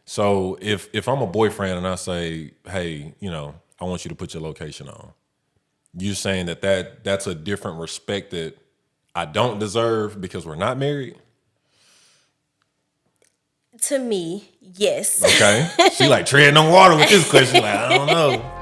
So if I'm a boyfriend and I say, hey, I want you to put your location on, you're saying that's a different respect that I don't deserve because we're not married? To me, yes. Okay. She like treading on water with this question. Like, I don't know.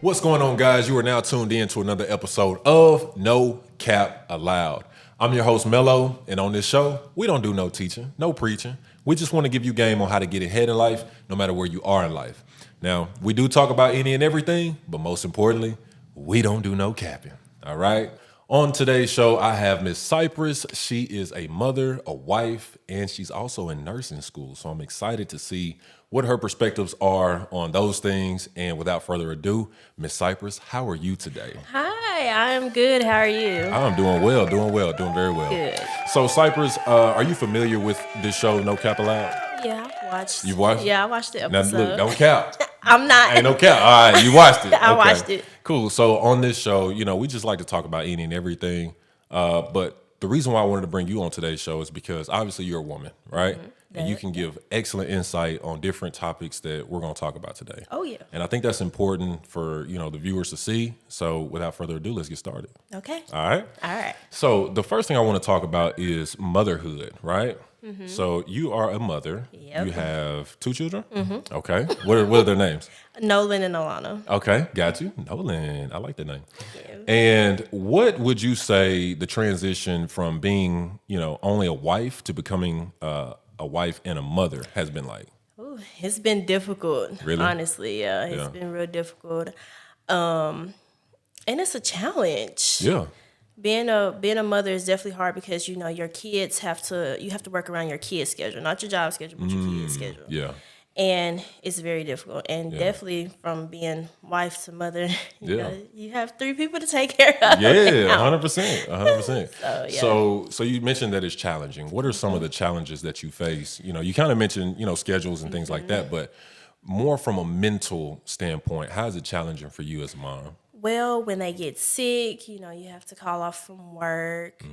What's going on, guys? You are now tuned in to another episode of No Cap Allowed. I'm your host, Mello, and on this show, we don't do no teaching, no preaching. We just want to give you game on how to get ahead in life, no matter where you are in life. Now, we do talk about any and everything, but most importantly, we don't do no capping, all right? On today's show, I have Miss Cypress. She is a mother, a wife, and she's also in nursing school. So I'm excited to see what her perspectives are on those things. And without further ado, Miss Cypress, how are you today? Hi, I'm good. How are you? I'm doing well, doing very well. Good. So Cypress, are you familiar with this show, No Cap Allowed? Yeah, I watched. You watched? Yeah, I watched the Now episode. look, don't cap. I'm not. Ain't no cap. All right, you watched it. I Okay. watched it. Cool. So on this show, we just like to talk about any and everything. But the reason why I wanted to bring you on today's show is because obviously you're a woman, right? Mm-hmm. And you can give excellent insight on different topics that we're going to talk about today. Oh, yeah. And I think that's important for, the viewers to see. So without further ado, let's get started. Okay. All right? All right. So the first thing I want to talk about is motherhood, right? Mm-hmm. So you are a mother. Yep. You have 2 children? Mm-hmm. Okay. What are their names? Nolan and Alana. Okay, got you. Nolan. I like that name. Thank you. And what would you say the transition from being, only a wife to becoming a wife and a mother has been like? Ooh, it's been difficult. Really? Honestly, yeah, it's been real difficult. And it's a challenge. Yeah. Being a mother is definitely hard because your kids have to work around your kids' schedule, not your job schedule, but your kids' schedule. Yeah. And it's very difficult. And definitely from being wife to mother, you have 3 people to take care of. Yeah, 100%. 100%. So, So you mentioned that it's challenging. What are some of the challenges that you face? You kind of mentioned, schedules and things like that, but more from a mental standpoint, how is it challenging for you as a mom? Well, when they get sick, you have to call off from work.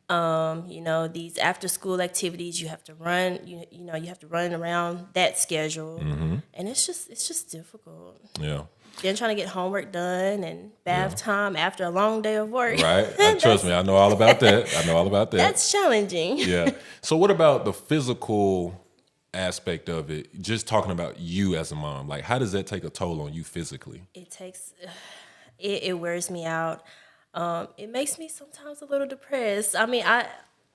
These after school activities, you have to run. You have to run around that schedule, and it's just difficult. Yeah. Then trying to get homework done and bath time after a long day of work. Right. Trust me, I know all about that. That's challenging. Yeah. So what about the physical aspect of it? Just talking about you as a mom, like how does that take a toll on you physically? It takes. It wears me out. It makes me sometimes a little depressed. I mean,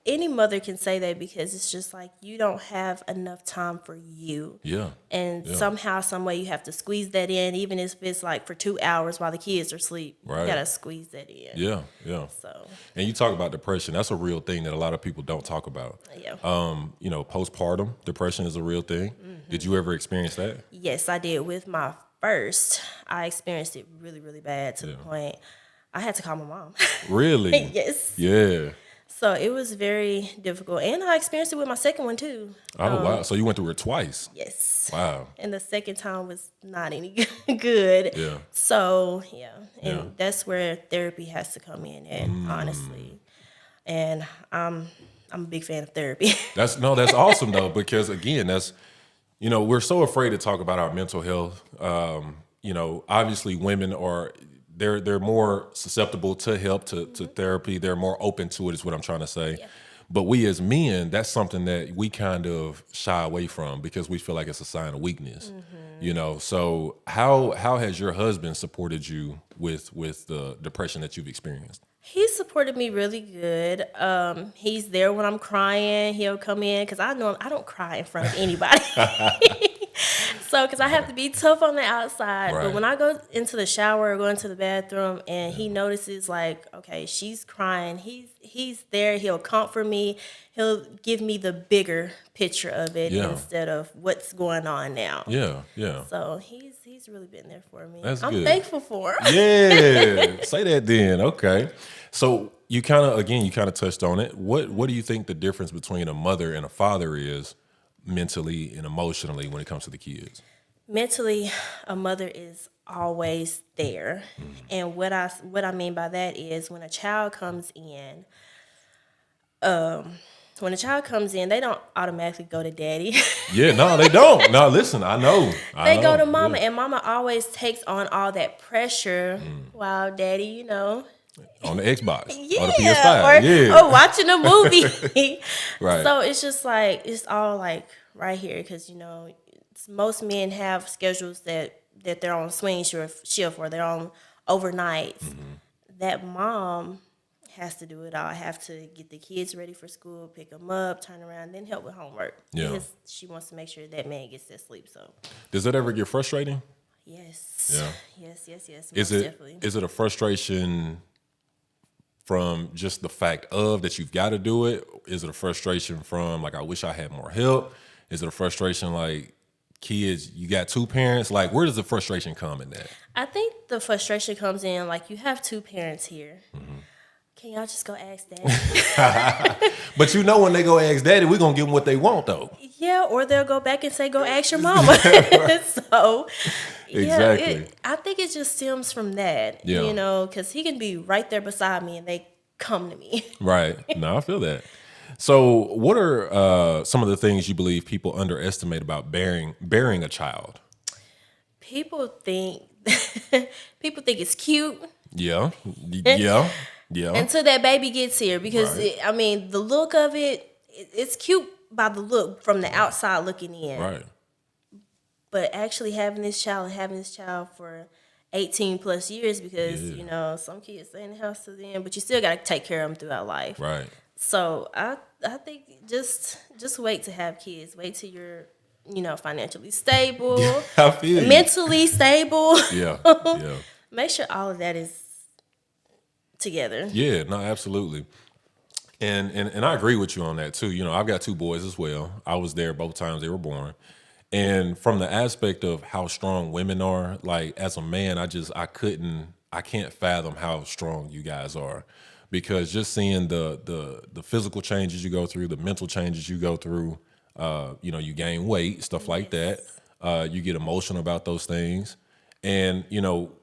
any mother can say that because it's just like you don't have enough time for you. Yeah. And somehow, some way, you have to squeeze that in, even if it's like for 2 hours while the kids are asleep. Right. You gotta squeeze that in. Yeah. So. And you talk about depression. That's a real thing that a lot of people don't talk about. Yeah. Postpartum depression is a real thing. Mm-hmm. Did you ever experience that? Yes, I did. With my first, I experienced it really, really bad to the point I had to call my mom. Really? Yes. Yeah. So it was very difficult. And I experienced it with my second one, too. Oh, wow. So you went through it twice? Yes. Wow. And the second time was not any good. Yeah. So, And that's where therapy has to come in, and honestly. And I'm a big fan of therapy. That's awesome, though, because, again, that's, we're so afraid to talk about our mental health. Obviously women are... They're more susceptible to help, to therapy. They're more open to it is what I'm trying to say. Yeah. But we as men, that's something that we kind of shy away from because we feel like it's a sign of weakness. Mm-hmm. So how has your husband supported you with the depression that you've experienced? He supported me really good. He's there when I'm crying. He'll come in because I know I don't cry in front of anybody. So, because I have to be tough on the outside. Right. But when I go into the shower or go into the bathroom and he notices, like, okay, she's crying, he's there. He'll comfort me. He'll give me the bigger picture of it instead of what's going on now. Yeah. So, he's really been there for me. That's I'm good. thankful for him. Yeah. Say that then. Okay. So, you kind of touched on it. What do you think the difference between a mother and a father is mentally and emotionally when it comes to the kids? Mentally, a mother is always there. And what I mean by that is when a child comes in, they don't automatically go to daddy. Yeah, no, they don't. No, listen, I know. They go to Yeah. mama, and mama always takes on all that pressure while daddy, On the Xbox or the yeah, PS5. Yeah. or watching a movie. Right. So it's just like it's all like right here because most men have schedules that they're on shift or they're on overnights. That mom has to do it all. Have to get the kids ready for school, pick them up, turn around, then help with homework Yeah. because she wants to make sure that man gets that sleep. So Does that ever get frustrating? yes, Yeah. yes, Is most it definitely. is it a frustration from just the fact of that you've got to do it? Is it a frustration from like I wish I had more help? Is it a frustration like kids, you got two parents? Like where does the frustration come in that? I think the frustration comes in like you have two parents here. Can y'all just go ask daddy? But when they go ask daddy, we're gonna give them what they want though. Yeah, or they'll go back and say, "Go ask your mama." So, yeah, Exactly. I think it just stems from that. Yeah. Because he can be right there beside me and they come to me. Right. No, I feel that. So what are some of the things you believe people underestimate about bearing a child? People think people think it's cute Yeah. Yeah. Yeah. until that baby gets here because Right. the look of it's cute by the look from the outside looking in. Right. But actually having this child for 18 plus years because some kids stay in the house till then, but you still got to take care of them throughout life. Right. So I think just wait to have kids. Wait till you're financially stable, I feel you. mentally stable. Yeah. Yeah. Make sure all of that is together. Yeah, no, absolutely. And I agree with you on that too. I've got two boys as well. I was there both times they were born. And from the aspect of how strong women are, like as a man, I can't fathom how strong you guys are. Because just seeing the physical changes you go through, the mental changes you go through, you gain weight, stuff like that. You get emotional about those things. And,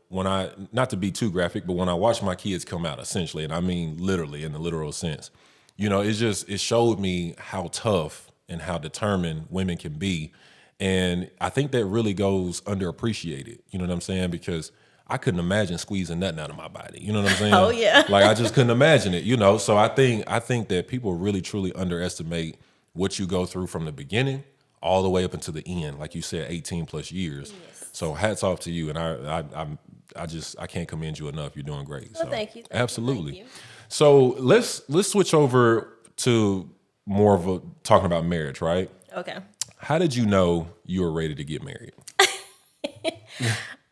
when not to be too graphic, but when I watch my kids come out, essentially, and I mean literally in the literal sense, it showed me how tough and how determined women can be. And I think that really goes underappreciated. You know what I'm saying? Because I couldn't imagine squeezing nothing out of my body. You know what I'm saying? Oh, yeah. Like I just couldn't imagine it, So I think that people really truly underestimate what you go through from the beginning all the way up until the end. Like you said, 18 plus years. Yes. So hats off to you. And I can't commend you enough. You're doing great. Well, So thank you. absolutely. Thank you. So let's switch over to more of talking about marriage, right? Okay. How did you know you were ready to get married?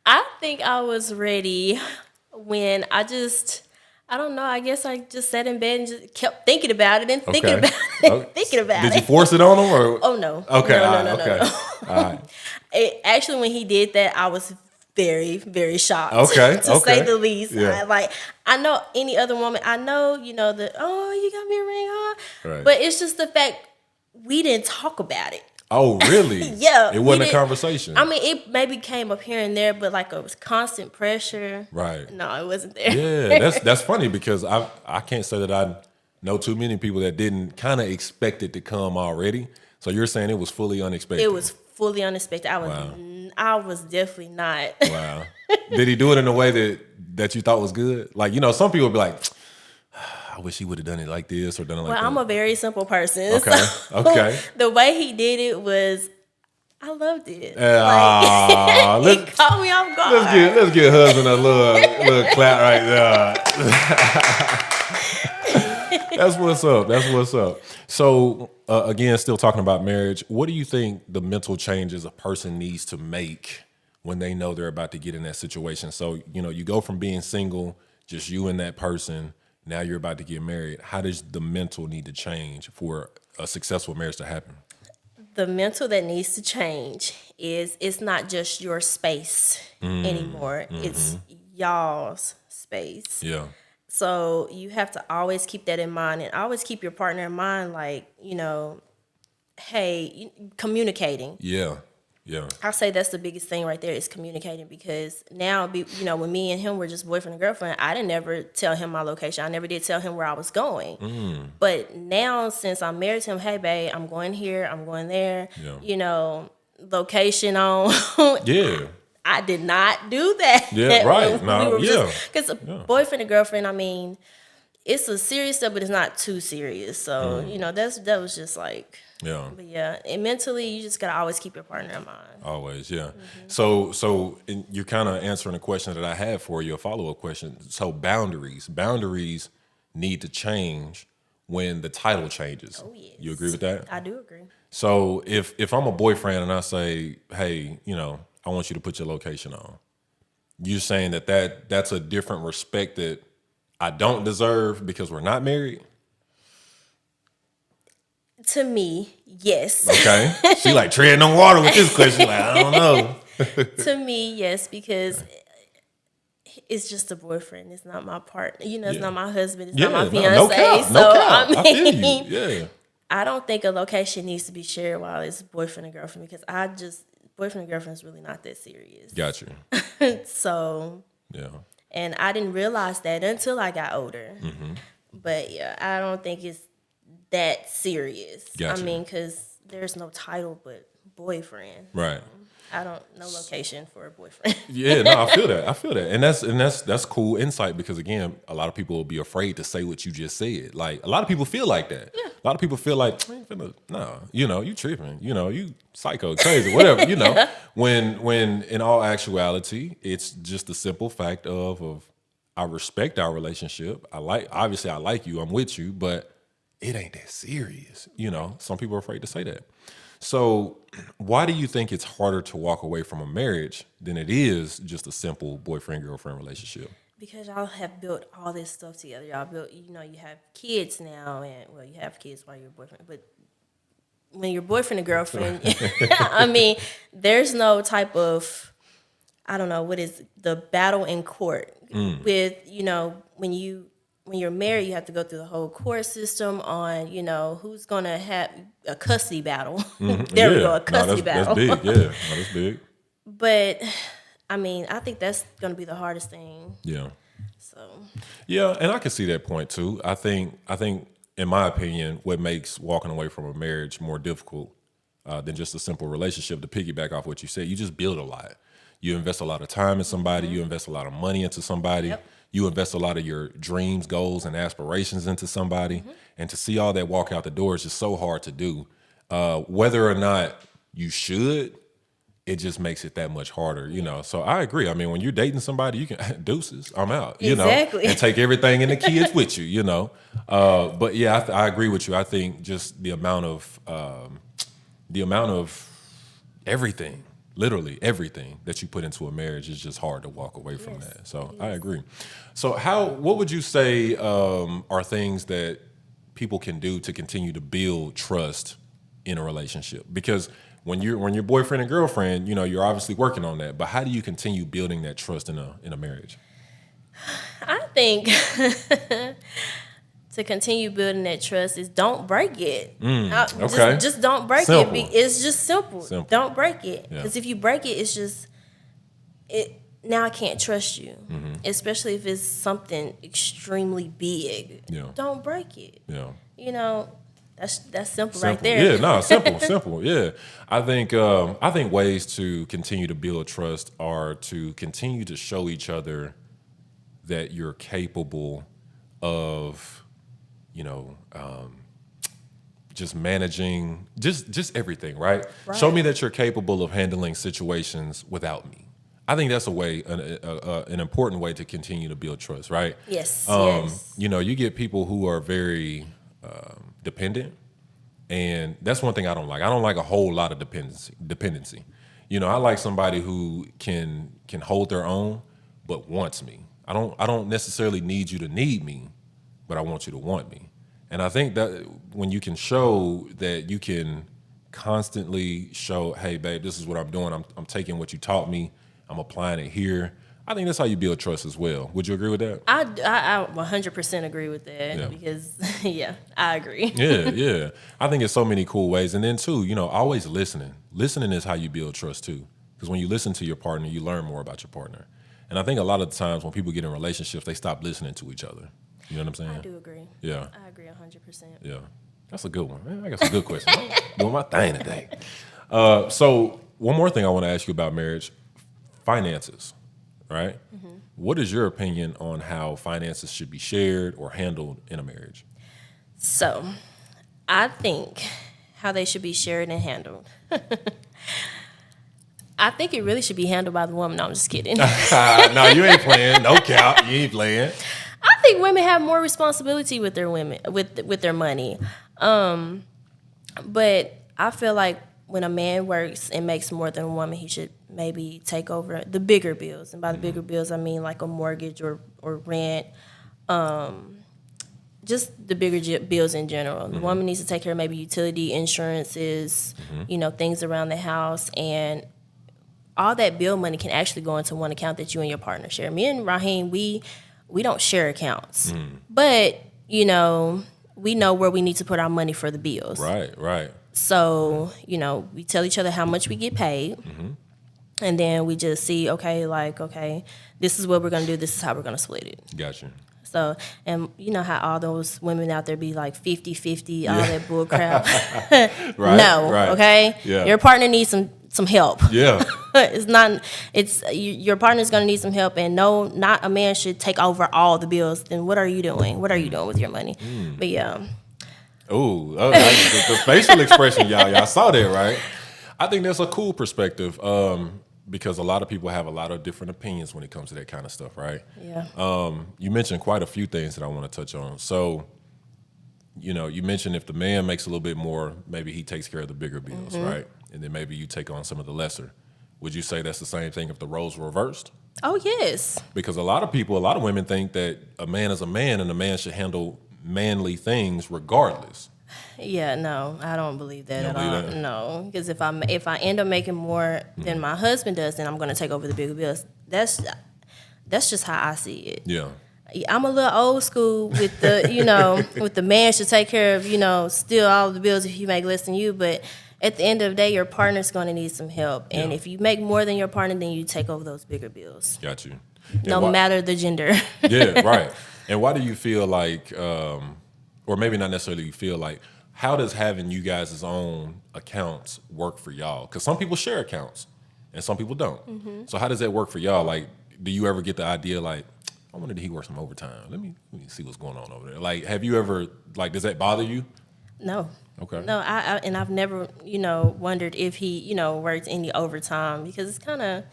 I think I was ready when I don't know. I guess I just sat in bed and just kept thinking about it and thinking about it, Okay. thinking about Did it. you force it on him or? Oh no. Okay. No, all no, right, no, no, okay. no. All right. Actually, when he did that, I was very, very shocked. Okay, to say okay. the least. Yeah. I know any other woman. I know, you got me a ring, huh? Right. But it's just the fact we didn't talk about it. Oh, really? Yeah, It we wasn't a didn't- conversation. I mean, it maybe came up here and there, but like it was constant pressure. Right. No, it wasn't there. Yeah, that's funny because I can't say that I know too many people that didn't kind of expect it to come already. So you're saying it was fully unexpected. It was fully unexpected. Wow. I was definitely not. Wow. Did he do it in a way that you thought was good? Like, some people be like, I wish he would have done it like this or done it like Well, that. I'm a very simple person. Okay, So okay. the way he did it was, I loved it. Let's It caught me off guard. let's get husband a little clap right there. That's what's up. That's what's up. So again, still talking about marriage. What do you think the mental changes a person needs to make when they know they're about to get in that situation? So you go from being single, just you and that person. Now you're about to get married. How does the mental need to change for a successful marriage to happen? The mental that needs to change is it's not just your space anymore. It's y'all's space. Yeah. So you have to always keep that in mind and always keep your partner in mind, hey, communicating. Yeah. Yeah. I say that's the biggest thing right there is communicating, because now, when me and him were just boyfriend and girlfriend, I didn't never tell him my location. I never did tell him where I was going. But now, since I'm married to him, hey, babe, I'm going here, I'm going there, Yeah. Location on. Yeah. I did not do that. Yeah. Right. when we No. were Yeah. because Yeah. boyfriend and girlfriend, I mean, it's a serious stuff, but it's not too serious. So, that was just like, Yeah. but yeah, and mentally, you just gotta always keep your partner in mind. Always, yeah. So you're kind of answering a question that I had for you, a follow-up question. So boundaries need to change when the title changes. Oh yes, You agree with that? I do agree. So if I'm a boyfriend and I say, hey, I want you to put your location on, you're saying that's a different respect that I don't deserve because we're not married? To me, yes. Okay. She like treading on water with this question. Like, I don't know. To me, yes, because it's just a boyfriend. It's not my partner. It's Yeah. not my husband. It's Yeah, not my no fiance. cap, So no cap. I I feel mean, you. Yeah. I don't think a location needs to be shared while it's boyfriend and girlfriend, because boyfriend and girlfriend is really not that serious. Got you. So, Yeah. and I didn't realize that until I got older. Mm-hmm. But yeah, I don't think it's that serious. Gotcha. I mean, because there's no title but boyfriend. Right. I don't no location for a boyfriend. Yeah, no, I feel that. And that's cool insight, because again, a lot of people will be afraid to say what you just said. Like, a lot of people feel like that. Yeah. A lot of people feel like, I ain't finna, no, you tripping, you psycho, crazy, whatever, When in all actuality, it's just the simple fact of I respect our relationship. Obviously I like you, I'm with you, but it ain't that serious. Some people are afraid to say that. So why do you think it's harder to walk away from a marriage than it is just a simple boyfriend-girlfriend relationship? Because y'all have built all this stuff together. Y'all built, you have kids now, and well, you have kids while you're boyfriend, but when you're boyfriend and girlfriend, I mean, there's no type of, I don't know, what is the battle in court with, when you're married, you have to go through the whole court system on, who's going to have a custody battle. There we go, a custody battle. That's big, yeah. No, that's big. But, I mean, I think that's going to be the hardest thing. Yeah. So. Yeah, and I can see that point too. I think, in my opinion, what makes walking away from a marriage more difficult than just a simple relationship, to piggyback off what you said, you just build a lot. You invest a lot of time in somebody. You invest a lot of money into somebody. Yep. You invest a lot of your dreams, goals, and aspirations into somebody. And to see all that walk out the door is just so hard to do. Whether or not you should, it just makes it that much harder, So I agree. I mean, when you're dating somebody, you can deuces, I'm out, Exactly. and take everything and the kids with you, But yeah, I agree with you. I think just the amount of everything, literally everything that you put into a marriage is just hard to walk away from that. So I agree. So what would you say are things that people can do to continue to build trust in a relationship? Because when you're boyfriend and girlfriend, you're obviously working on that. But how do you continue building that trust in a marriage? I think to continue building that trust is don't break it. Okay. Just don't break Simple. it. It's just simple. Don't break it. Yeah. Because if you break it, it's just now I can't trust you. Especially if it's something extremely big. Yeah. Don't break it. Yeah. That's simple right there. Yeah, no, simple. Yeah, I think ways to continue to build trust are to continue to show each other that you're capable of, just managing just everything, right? Show me that you're capable of handling situations without me. I think that's an important way to continue to build trust, right? Yes. You get people who are very dependent, and that's one thing I don't like. I don't like a whole lot of dependency. I like somebody who can hold their own, but wants me. I don't necessarily need you to need me, but I want you to want me. And I think that when you can show that you can constantly show, hey, babe, this is what I'm doing. I'm taking what you taught me. I'm applying it here. I think that's how you build trust as well. Would you agree with that? I 100% agree with that Yeah. because, yeah, I agree. Yeah. I think it's so many cool ways. And then too, always listening. Listening is how you build trust too. Because when you listen to your partner, you learn more about your partner. And I think a lot of the times when people get in relationships, they stop listening to each other. You know what I'm saying? I do agree. Yeah. I agree 100%. Yeah. That's a good one. Man, I got some good questions. I'm doing my thing today. So one more thing I want to ask you about marriage, finances, right? What is your opinion on how finances should be shared or handled in a marriage? So, I think how they should be shared and handled. I think it really should be handled by the woman. No, I'm just kidding. No, you ain't playing. No cap. You ain't playing. I think women have more responsibility with their with their money. But I feel like when a man works and makes more than a woman, he should maybe take over the bigger bills. And by the bigger bills, I mean like a mortgage or rent, just the bigger bills in general. The woman needs to take care of maybe utility, insurances, things around the house. And all that bill money can actually go into one account that you and your partner share. Me and Raheem, we don't share accounts. But, we know where we need to put our money for the bills. Right. So, we tell each other how much we get paid. And then we just see, okay, this is what we're going to do. This is how we're going to split it. Gotcha. So, and you know how all those women out there be like 50-50, all that bull crap. Right. Okay? Yeah. Your partner needs some help. Yeah. Your partner's going to need some help, and no, not a man should take over all the bills. Then what are you doing? What are you doing with your money? But yeah. Ooh, the facial expression, y'all saw that, right? I think that's a cool perspective because a lot of people have a lot of different opinions when it comes to that kind of stuff, right? Yeah. You mentioned quite a few things that I want to touch on. So, you mentioned if the man makes a little bit more, maybe he takes care of the bigger bills, right? And then maybe you take on some of the lesser. Would you say that's the same thing if the roles were reversed? Oh, yes. Because a lot of women think that a man is a man and a man should handle manly things regardless. Yeah, no, I don't believe that You at don't all. believe that? No, because if I end up making more than my husband does, then I'm going to take over the bigger bills. That's just how I see it. Yeah. I'm a little old school with the with the man should take care of still all of the bills if you make less than you, but at the end of the day, your partner's going to need some help, and Yeah. if you make more than your partner, then you take over those bigger bills, Got you. no matter the gender. Yeah, right. And why do you feel like, or maybe not necessarily you feel like, how does having you guys' own accounts work for y'all? Because some people share accounts and some people don't. So how does that work for y'all? Like, do you ever get the idea like, I wonder did he work some overtime? Let me see what's going on over there. Like, have you ever, like, does that bother you? No. Okay. No, I've never, wondered if he, worked any overtime because it's kind of,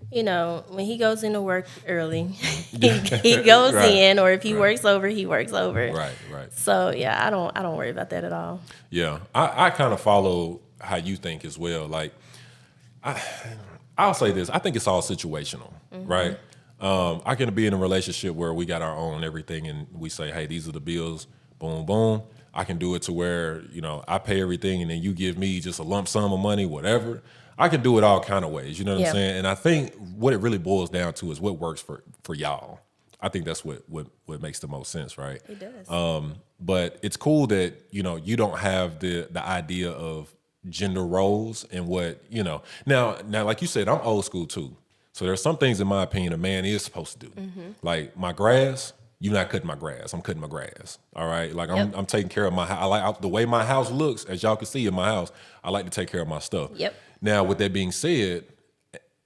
when he goes into work early, he goes Right. in, or if he Right. works over, he works over. Right. So yeah, I don't worry about that at all. Yeah. I kind of follow how you think as well. Like, I'll say this. I think it's all situational, right? I can be in a relationship where we got our own everything and we say, hey, these are the bills, boom, boom. I can do it to where, I pay everything and then you give me just a lump sum of money, whatever. I can do it all kind of ways, you know what Yeah. I'm saying? And I think what it really boils down to is what works for y'all. I think that's what makes the most sense, right? It does. But it's cool that, you don't have the idea of gender roles and what, Now, like you said, I'm old school too. So there's some things, in my opinion, a man is supposed to do. Like my grass, you're not cutting my grass. I'm cutting my grass. All right. Like Yep. I'm taking care of my house. I like the way my house looks, as y'all can see in my house. I like to take care of my stuff. Yep. Now, with that being said,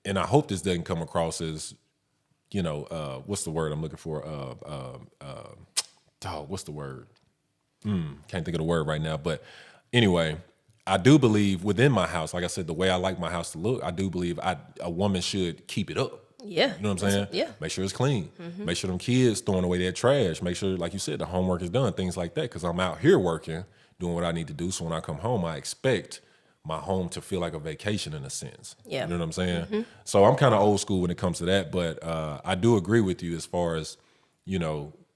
and I hope this doesn't come across as, what's the word I'm looking for? What's the word? Can't think of the word right now. But anyway, I do believe within my house, like I said, the way I like my house to look, I do believe a woman should keep it up. Yeah. You know what I'm saying? Yeah. Make sure it's clean. Make sure them kids throwing away their trash. Make sure, like you said, the homework is done, things like that. Because I'm out here working, doing what I need to do. So when I come home, I expect my home to feel like a vacation in a sense. Yeah. You know what I'm saying? So I'm kind of old school when it comes to that. But I do agree with you as far as,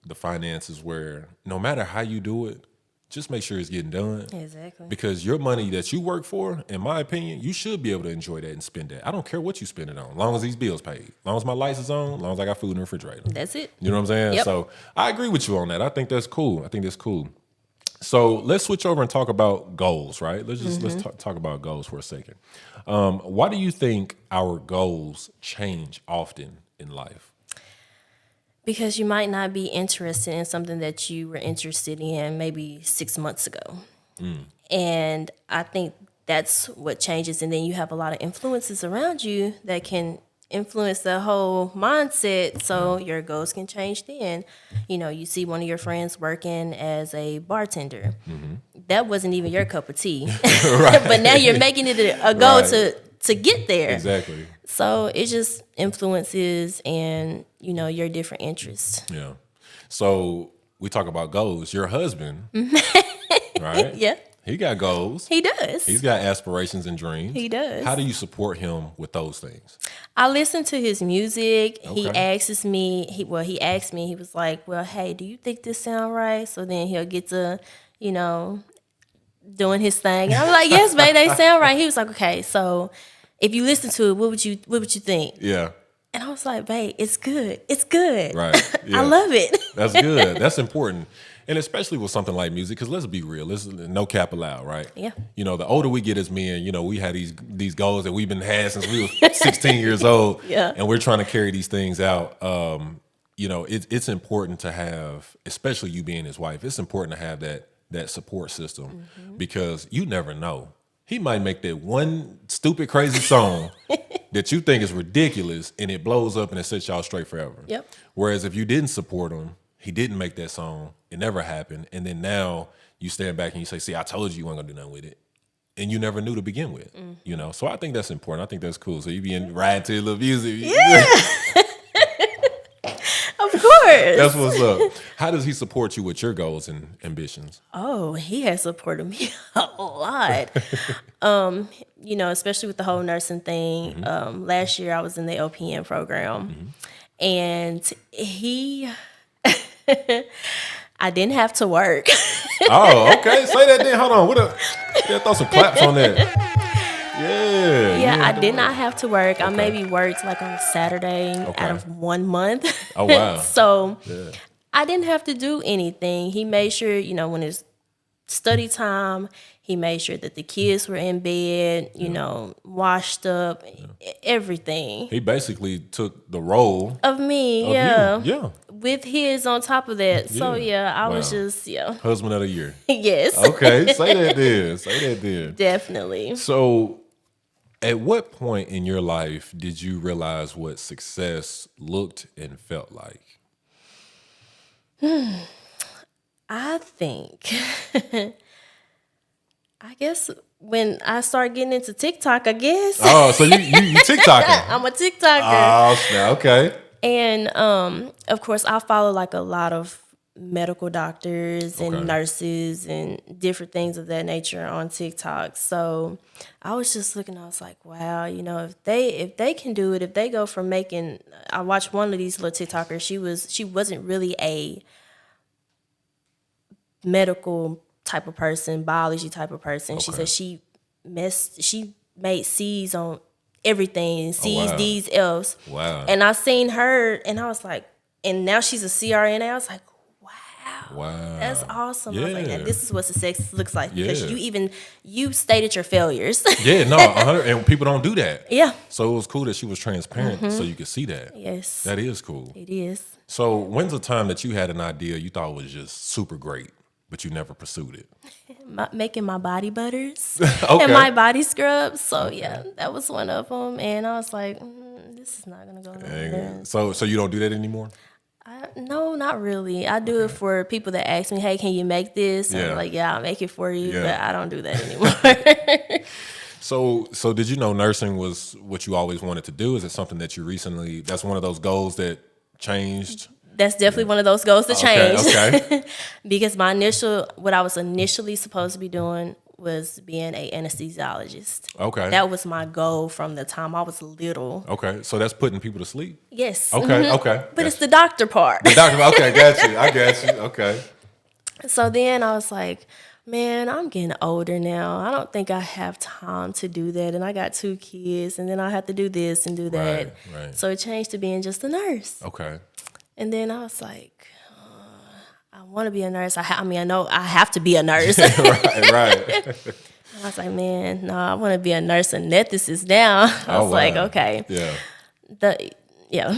the finances where no matter how you do it, just make sure it's getting done. Exactly. Because your money that you work for, in my opinion, you should be able to enjoy that and spend that. I don't care what you spend it on, as long as these bills paid, as long as my lights is on, as long as I got food in the refrigerator. That's it. You know what I'm saying? Yep. So I agree with you on that. I think that's cool. So let's switch over and talk about goals, right? Let's talk about goals for a second. Why do you think our goals change often in life? Because you might not be interested in something that you were interested in maybe 6 months ago. And I think that's what changes. And then you have a lot of influences around you that can influence the whole mindset. So your goals can change then. You know, you see one of your friends working as a bartender. That wasn't even your cup of tea. But now you're making it a goal Right. to get there. Exactly. So it just influences and, you know, your different interests. Yeah. So we talk about goals. Your husband, right? Yeah, He got goals. he does. He's got aspirations and dreams. He does. How do you support him with those things? I listen to his music. He Okay. asks me, he asked me, he was like, well, hey, do you think this sound right? So then he'll get to, you know, doing his thing. And I was like, yes, babe, they sound right. He was like, okay, so if you listen to it, what would you think? Yeah. And I was like, babe, it's good. It's good. Right. Yeah. I love it. That's good. That's important. And especially with something like music, because let's be real, this is no cap allowed, right? Yeah. You know, the older we get as men, you know, we had these goals that we've been had since we were 16 years old. Yeah. And we're trying to carry these things out. You know, it's important to have, especially you being his wife, it's important to have that support system because you never know. He might make that one stupid, crazy song that you think is ridiculous and it blows up and it sets y'all straight forever. Yep. Whereas if you didn't support him, he didn't make that song, it never happened. And then now you stand back and you say, see, I told you weren't going to do nothing with it. And you never knew to begin with, you know? So I think that's important. I think that's cool. So you be riding to your little music. Yeah. Of course. That's what's up. How does he support you with your goals and ambitions? Oh, he has supported me a lot. You know, especially with the whole nursing thing. Last year I was in the LPN program and he I didn't have to work. Oh, okay. Say that then. Hold on. Throw some claps on that. Yeah. Yeah, I did not have to work. I maybe worked like on a Saturday out of 1 month. Oh, wow. So I didn't have to do anything. He made sure, you know, when it's study time, he made sure that the kids were in bed, you know, washed up, everything. He basically took the role Of me, of yeah. you. Yeah. With his on top of that. So, I was Wow. just, Husband of the year. yes. Okay. Say that then. Definitely. So at what point in your life did you realize what success looked and felt like? I think, I guess when I started getting into TikTok, I guess. Oh, so you TikToking. I'm a TikToker. Oh, snap. Okay. And of course, I follow like a lot of medical doctors and Okay. nurses and different things of that nature on TikTok. So I was just looking, I was like, wow, you know, if they can do it, if they go from making, I watched one of these little TikTokers, she wasn't really a medical type of person, biology type of person. She Okay. said she made C's on everything, C's, wow. D's, F's. Wow. And I seen her and I was like, and now she's a CRNA. I was like, Wow. that's awesome. I was like, Yeah. now this is what success looks like because Yeah. you stated your failures. Yeah, no, 100, and people don't do that. Yeah. So it was cool that she was transparent so you could see that. Yes. That is cool. It is. So when's the time that you had an idea you thought was just super great, but you never pursued it? Making my body butters Okay. and my body scrubs. So yeah, that was one of them. And I was like, this is not gonna go nowhere. So you don't do that anymore? No, not really. I do it for people that ask me, hey, can you make this? And Yeah. I'm like, yeah, I'll make it for you. Yeah. But I don't do that anymore. So did you know nursing was what you always wanted to do? Is it something that you recently, that's one of those goals that changed? That's definitely one of those goals to change. Okay. Because what I was initially supposed to be doing was being a anesthesiologist. Okay. That was my goal from the time I was little. Okay. So that's putting people to sleep? Yes. Okay. Okay. But it's the doctor part. Doctor, okay, got you. I got you. Okay. So then I was like, man, I'm getting older now. I don't think I have time to do that. And I got 2 kids, and then I have to do this and do that. Right. So it changed to being just a nurse. Okay. And then I was like, I want to be a nurse. I mean, I know I have to be a nurse. Right. I was like, man, no, I want to be a nurse anesthetist now. I was like, okay. Yeah. Yeah.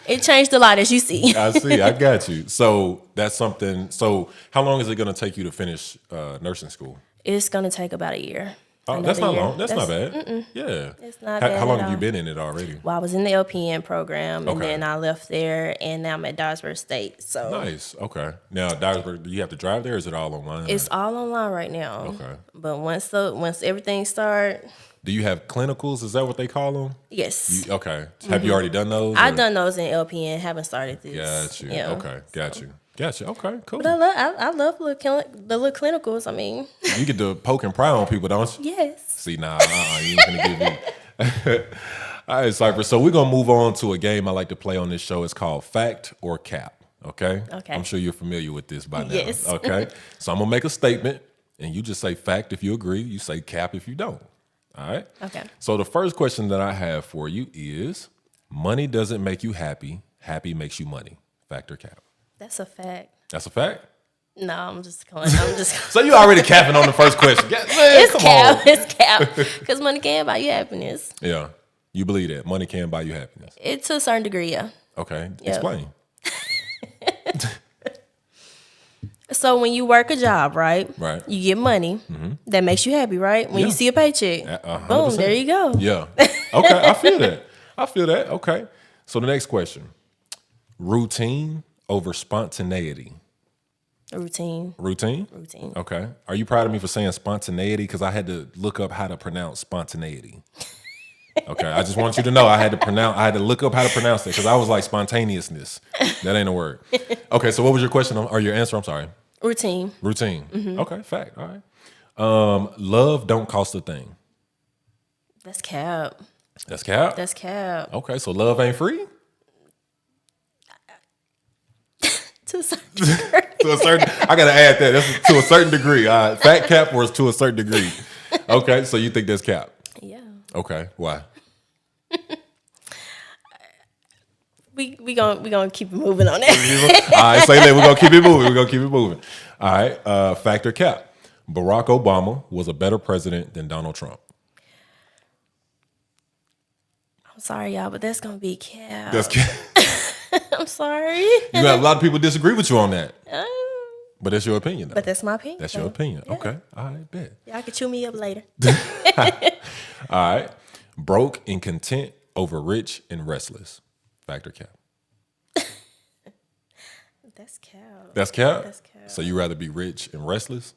It changed a lot, as you see. I see. I got you. So that's something. So how long is it going to take you to finish nursing school? It's going to take about a year. Oh, that's not Another year. long. That's not bad. Yeah. It's not How bad long at have you all. been in it already? Well, I was in the LPN program, and Okay. then I left there, and now I'm at Dyersburg State. So Nice. Okay. Now, Dyersburg, do you have to drive there, or is it all online? it's all online right now. Okay. But once everything start, Do you have clinicals? Is that what they call them? yes. Okay. Have you already done those? I've or- done those in LPN, haven't started this. Got you. Yeah. Okay. Got you. Okay. Cool. But I love the little clinicals. I mean, You get to poke and pry on people, don't you? yes. See, nah, you ain't gonna give me. All right, Cypher. So we're gonna move on to a game I like to play on this show. It's called Fact or Cap. Okay. Okay. I'm sure you're familiar with this by now. Yes. Okay. So I'm gonna make a statement, and you just say fact if you agree. You say cap if you don't. All right. Okay. So the first question that I have for you is: money doesn't make you happy. Happy makes you money. Fact or cap? That's a fact. That's a fact. No, I'm just calling. I'm just. So you already capping on the first question. Man, It's come cap. on. It's cap. Because money can't buy you happiness. Yeah. You believe that money can buy you happiness. It to a certain degree, yeah. Okay. Yeah. Explain. So when you work a job, right? Right. You get money. That makes you happy, right? When Yeah. you see a paycheck, 100%. boom, there you go. Yeah. Okay. I feel that. Okay. So the next question: routine over spontaneity. Routine. Routine. Okay. Are you proud of me for saying spontaneity? Because I had to look up how to pronounce spontaneity. Okay. I just want you to know I had to look up how to pronounce it because I was like spontaneousness. That ain't a word. Okay. So what was your question or your answer? I'm sorry. Routine. Routine. Okay. Fact. All right. Love don't cost a thing. That's cap. That's cap. That's cap. Okay. So love ain't free. To a certain degree. To a certain, I gotta add that. That's to a certain degree. Fat cap was to a certain degree. Okay, so you think that's cap? Yeah. Okay, why? We gonna keep moving on that. All right, say that. We're gonna keep it moving. All right, fact or cap? Barack Obama was a better president than Donald Trump. I'm sorry, y'all, but that's gonna be cap. That's cap. I'm sorry. You got a lot of people disagree with you on that, but that's your opinion, though. But that's my opinion. That's your opinion. Okay, all right, bet. Y'all can chew me up later. All right, broke and content over rich and restless. Fact or cap? That's cap. That's cap. That's cap. So you rather be rich and restless?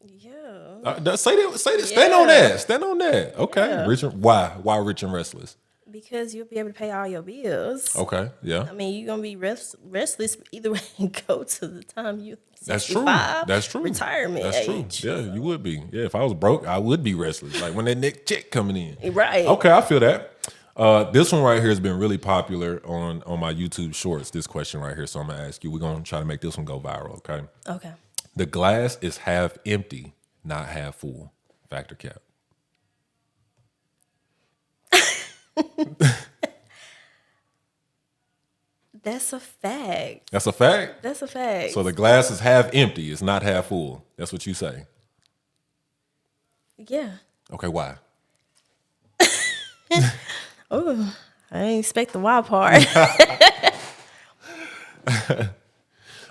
Yeah. Say that. Stand on that. Stand on that. Okay. Yeah. Rich and, why? Why rich and restless? Because you'll be able to pay all your bills. Okay. Yeah. I mean, you're gonna be restless either way and go to the time you. That's true. 65, That's true. Retirement That's age. true. Yeah, you would be. Yeah, if I was broke, I would be restless. Like when that next check coming in. Right. Okay, I feel that. This one right here has been really popular on my YouTube shorts. This question right here, so I'm gonna ask you. We're gonna try to make this one go viral. Okay. Okay. The glass is half empty, not half full. Fact or cap? That's a fact. That's a fact. That's a fact. So the glass is half empty. It's not half full. That's what you say. Yeah. Okay, why? Oh, I didn't expect the wild part.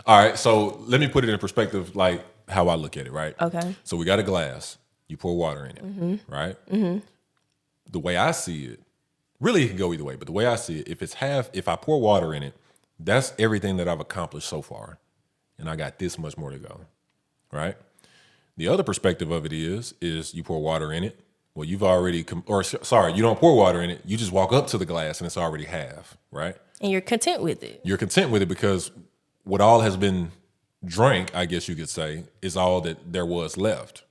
All right, so let me put it in perspective, like how I look at it, right? Okay. So we got a glass. You pour water in it, right? The way I see it, really it can go either way, but the way I see it, if I pour water in it, that's everything that I've accomplished so far. And I got this much more to go, right? The other perspective of it is you pour water in it. Well, you've already, you don't pour water in it. You just walk up to the glass and it's already half, right? And you're content with it. You're content with it because what all has been drank, I guess you could say, is all that there was left,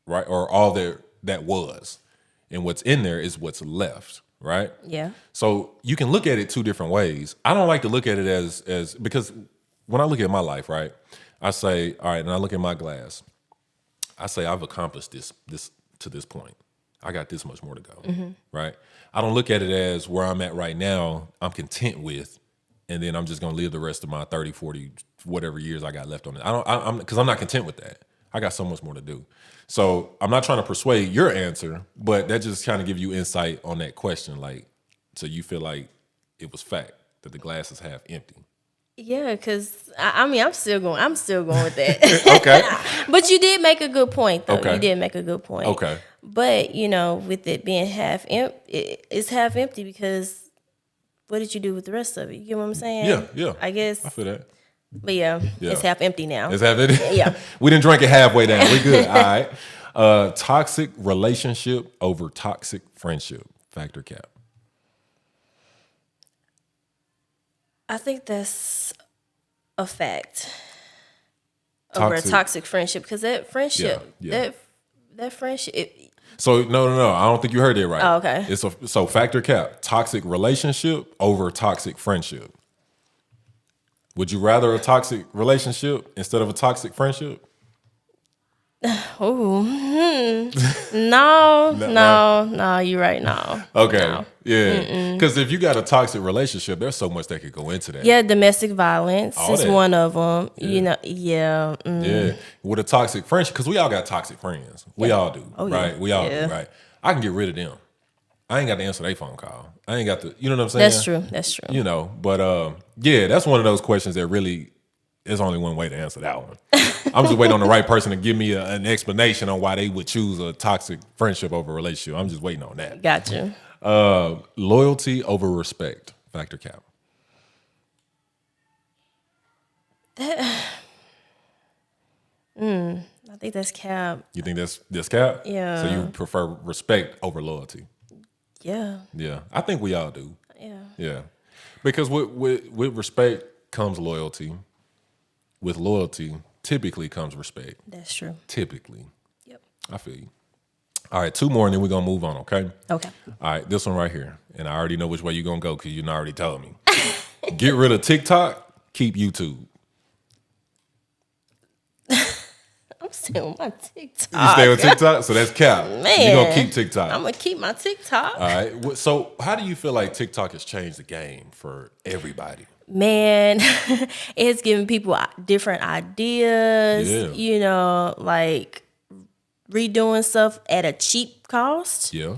right? Or all that was. And what's in there is what's left, right? Yeah. So you can look at it two different ways. I don't like to look at it as because when I look at my life, right, I say, all right, and I look at my glass. I say I've accomplished this to this point. I got this much more to go, right? I don't look at it as where I'm at right now, I'm content with, and then I'm just gonna live the rest of my 30, 40, whatever years I got left on it. Because I'm not content with that. I got so much more to do. So I'm not trying to persuade your answer, but that just kind of give you insight on that question. Like, so you feel like it was fact that the glass is half empty. Yeah, because I mean, I'm still going with that. Okay. But you did make a good point, though. Okay. You did make a good point. Okay. But with it being half empty, it's half empty because what did you do with the rest of it? You get what I'm saying? Yeah. I guess. I feel that. But yeah, it's half empty now. Is that it? Yeah. We didn't drink it halfway down. We good. All right. Toxic relationship over toxic friendship. Factor cap. I think that's a fact over a toxic friendship because that friendship, that friendship. So no. I don't think you heard it right. Oh, okay. So factor cap. Toxic relationship over toxic friendship. Would you rather a toxic relationship instead of a toxic friendship? Oh, no, you're right. No. Okay. No. Yeah. Because if you got a toxic relationship, there's so much that could go into that. Yeah, domestic violence is one of them. Yeah. Yeah. With a toxic friendship, because we all got toxic friends. We all do, right? Yeah. We all do, right? I can get rid of them. I ain't got to answer their phone call. I ain't got to, you know what I'm saying? That's true. But yeah, that's one of those questions that really, there's only one way to answer that one. I'm just waiting on the right person to give me an explanation on why they would choose a toxic friendship over a relationship. I'm just waiting on that. Gotcha. Loyalty over respect. Factor cap. I think that's cap. You think that's cap? Yeah. So you prefer respect over loyalty? Yeah. Yeah. I think we all do. Yeah. Yeah. Because with respect comes loyalty. With loyalty, typically comes respect. That's true. Typically. Yep. I feel you. All right, 2 more and then we're going to move on, okay? Okay. All right, this one right here. And I already know which way you're going to go because you already told me. Get rid of TikTok, keep YouTube. I'm still on my TikTok. You stay on TikTok? So that's cap. Man. You're going to keep TikTok. I'm going to keep my TikTok. All right. So how do you feel like TikTok has changed the game for everybody? Man, it's giving people different ideas, like redoing stuff at a cheap cost. Yeah.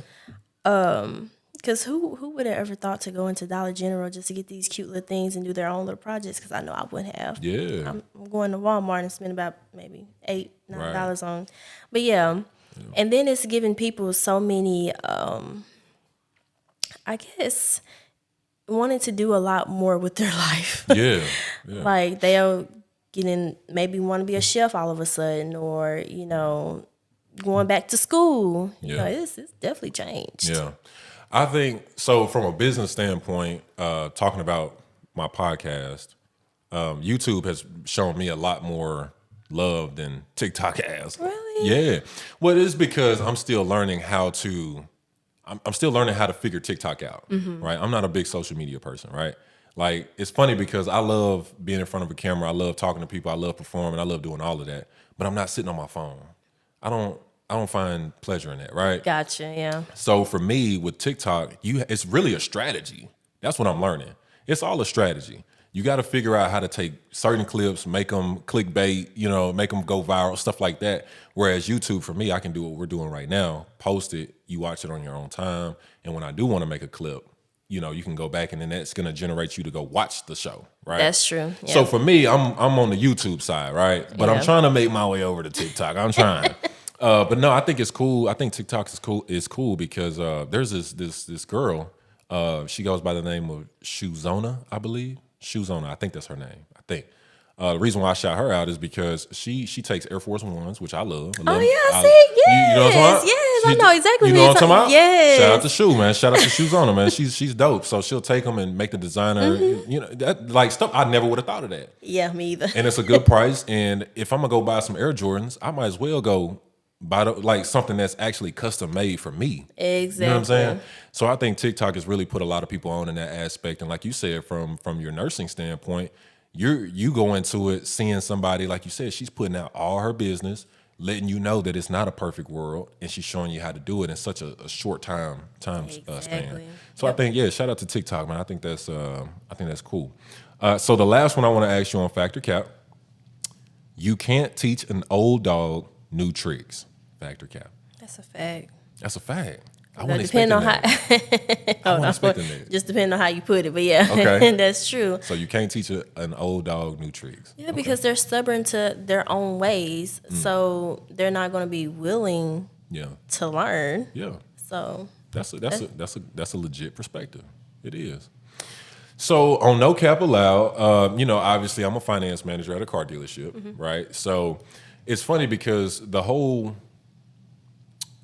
Because who would have ever thought to go into Dollar General just to get these cute little things and do their own little projects? Because I know I wouldn't have. Yeah. I'm going to Walmart and spend about maybe $8-9 on. But yeah. And then it's giving people so many, I guess, wanting to do a lot more with their life. Yeah. Like they'll maybe want to be a chef all of a sudden, or going back to school. Yeah. It's definitely changed. Yeah. I think so. From a business standpoint, talking about my podcast, YouTube has shown me a lot more love than TikTok has. Really? Yeah. Well, it's because I'm still learning how to. I'm still learning how to figure TikTok out, right? I'm not a big social media person, right? Like, it's funny because I love being in front of a camera. I love talking to people. I love performing. I love doing all of that. But I'm not sitting on my phone. I don't find pleasure in that, right? Gotcha, yeah. So for me, with TikTok, it's really a strategy. That's what I'm learning. It's all a strategy. You got to figure out how to take certain clips, make them clickbait, make them go viral, stuff like that. Whereas YouTube, for me, I can do what we're doing right now, post it, you watch it on your own time. And when I do want to make a clip, you can go back and then that's going to generate you to go watch the show, right? That's true. Yeah. So for me, I'm on the YouTube side, right? But I'm trying to make my way over to TikTok. I'm trying. But no, I think it's cool. I think TikTok is cool because there's this girl. She goes by the name of Shuzona, I believe. Shuzona, I think that's her name. I think. The reason why I shout her out is because she takes Air Force Ones, which I love. Oh yeah, yes, you know what I'm talking about? Yes, I know exactly. You know what I'm talking about? Yes. Shout out to Shu, man. Shout out to Shuzona, man. She's dope. So she'll take them and make the designer. That like stuff I never would have thought of that. Yeah, me either. And it's a good price. And if I'm gonna go buy some Air Jordans, I might as well go buy something that's actually custom made for me. Exactly. You know what I'm saying? So I think TikTok has really put a lot of people on in that aspect. And like you said, from your nursing standpoint, You go into it seeing somebody, like you said, she's putting out all her business, letting you know that it's not a perfect world, and she's showing you how to do it in such a short time span. Exactly. So I Yep. think, yeah, shout out to TikTok, man. I think that's cool. So the last one I want to ask you on Factor Cap, you can't teach an old dog new tricks. Factor Cap. That's a fact. That's a fact. I But wasn't expecting on how, that. I wasn't expecting that. just depending on how you put it, but yeah, Okay. that's true. So you can't teach an old dog new tricks. Yeah, Okay. because they're stubborn to their own ways, so they're not going to be willing Yeah. to learn. Yeah. So That's a legit perspective. It is. So on No Cap Allowed, obviously I'm a finance manager at a car dealership, right? So it's funny because the whole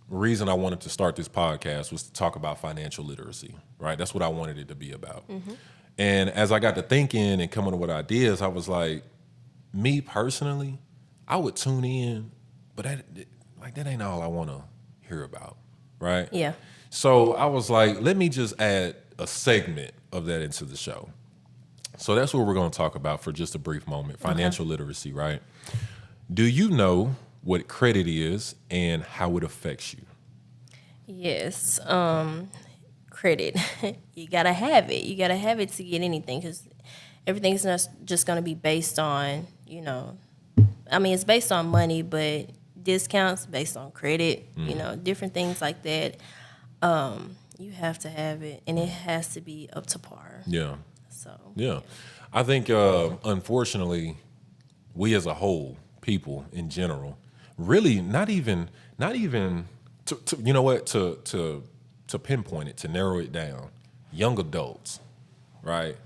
reason I wanted to start this podcast was to talk about financial literacy, right? That's what I wanted it to be about. And as I got to thinking and coming up with ideas, I was like, me personally, I would tune in, but that ain't all I want to hear about, right? yeah, So I was like, let me just add a segment of that into the show. So that's what we're going to talk about for just a brief moment, financial literacy, right? Do you know what credit is and how it affects you? yes. Credit, you gotta have it. You gotta have it to get anything because everything's not just gonna be based on it's based on money, but discounts based on credit. Different things like that. You have to have it, and it has to be up to par. Yeah. So Yeah. I think, unfortunately, we as a whole, people in general, really not even to pinpoint it, to narrow it down, young adults, right,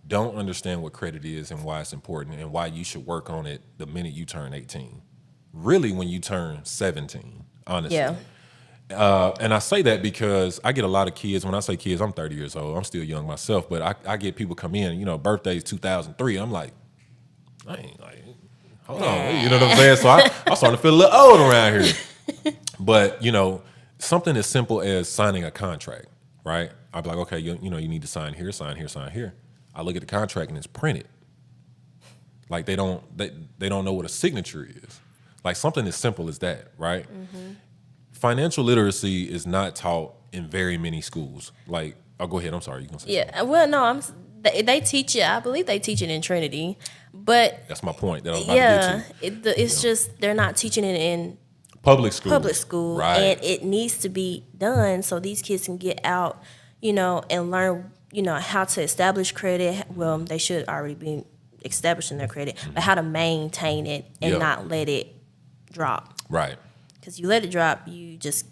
don't understand what credit is and why it's important and why you should work on it the minute you turn 18. Really, when you turn 17, honestly. yeah, And I say that because I get a lot of kids. When I say kids, I'm 30 years old. I'm still young myself, but I get people come in, birthdays 2003. I'm like, I ain't like, hold on. You know what I'm saying? So I'm starting to feel a little old around here. But, something as simple as signing a contract, right? I'd be like, okay, you need to sign here, sign here, sign here. I look at the contract and it's printed. Like they don't know what a signature is. Like something as simple as that, right? Financial literacy is not taught in very many schools. Like, oh, go ahead. I'm sorry. You can say something. yeah. Well, no, they teach it. I believe they teach it in Trinity, but That's my point that I was about to get to. it's just they're not teaching it in Public school. public school, Right. and it needs to be done so these kids can get out, and learn, how to establish credit. Well, they should already be establishing their credit, but how to maintain it and Yeah. not let it drop. Right. Because you let it drop, it's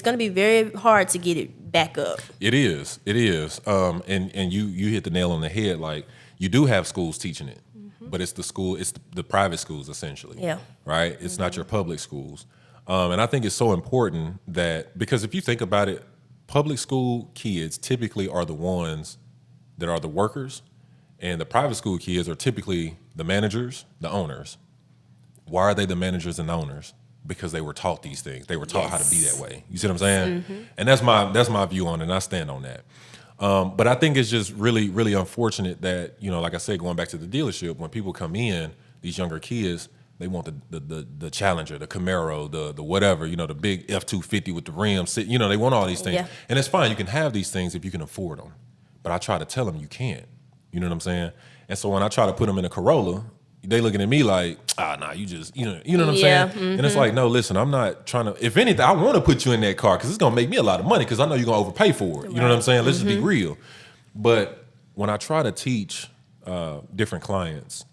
going to be very hard to get it back up. It is. It is. And you hit the nail on the head. Like you do have schools teaching it, but it's the private schools essentially. Yeah. Right. It's not your public schools. And I think it's so important that because if you think about it, public school kids typically are the ones that are the workers, and the private school kids are typically the managers, the owners. Why are they the managers and owners? Because they were taught these things. They were taught how to be that way. You see what I'm saying? And that's my view on it, and I stand on that. But I think it's just really, really unfortunate that, like I said, going back to the dealership, when people come in, these younger kids, they want the Challenger, the Camaro, the whatever, the big F-250 with the rims. They want all these things. Yeah. And it's fine. You can have these things if you can afford them. But I try to tell them you can't. You know what I'm saying? And so when I try to put them in a Corolla, they looking at me like, nah, you just, you know what I'm saying? And it's like, no, listen, I'm not trying to, if anything, I want to put you in that car because it's going to make me a lot of money because I know you're going to overpay for it. You know what I'm saying? Let's just be real. But when I try to teach different clients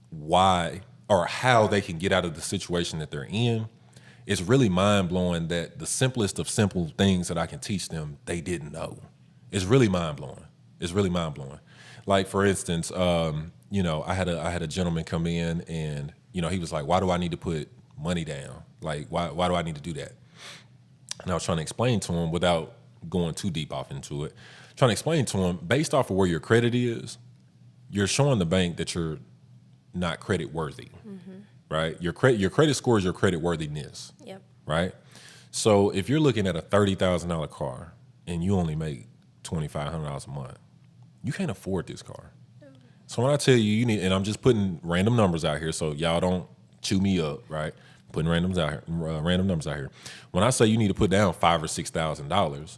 why or how they can get out of the situation that they're in, it's really mind-blowing that the simplest of simple things that I can teach them, they didn't know. It's really mind-blowing. It's really mind-blowing. Like, for instance, I had a gentleman come in and, he was like, why do I need to put money down? Like, why do I need to do that? And I was trying to explain to him without going too deep off into it, trying to explain to him, based off of where your credit is, you're showing the bank that you're not credit worthy, right? Your credit score is your credit worthiness, Yep. right? So if you're looking at a $30,000 car and you only make $2,500 a month, you can't afford this car. So when I tell you you need, and I'm just putting random numbers out here, so y'all don't chew me up, right? Putting random numbers out here. When I say you need to put down $5,000 or $6,000,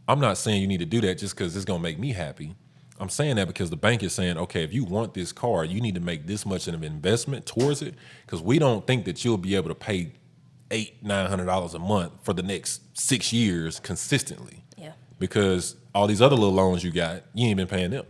I'm not saying you need to do that just because it's gonna make me happy. I'm saying that because the bank is saying, okay, if you want this car, you need to make this much of an investment towards it, because we don't think that you'll be able to pay $800-900 a month for the next 6 years consistently. Yeah. Because all these other little loans you got, you ain't been paying them,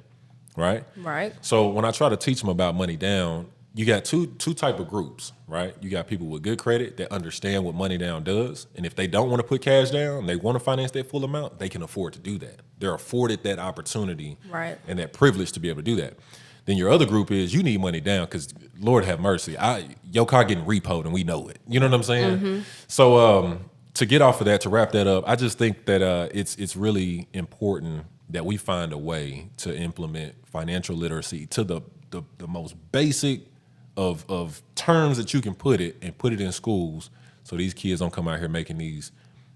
right? Right. So when I try to teach them about money down, you got two type of groups, right? You got people with good credit that understand what money down does, and if they don't want to put cash down, they want to finance that full amount, they can afford to do that. They're afforded that opportunity, Right. and that privilege to be able to do that. Then your other group is you need money down because Lord have mercy, your car getting repoed and we know it. You know what I'm saying? So to get off of that, to wrap that up, I just think that it's really important that we find a way to implement financial literacy to the most basic of terms that you can put it, and put it in schools, so these kids don't come out here making these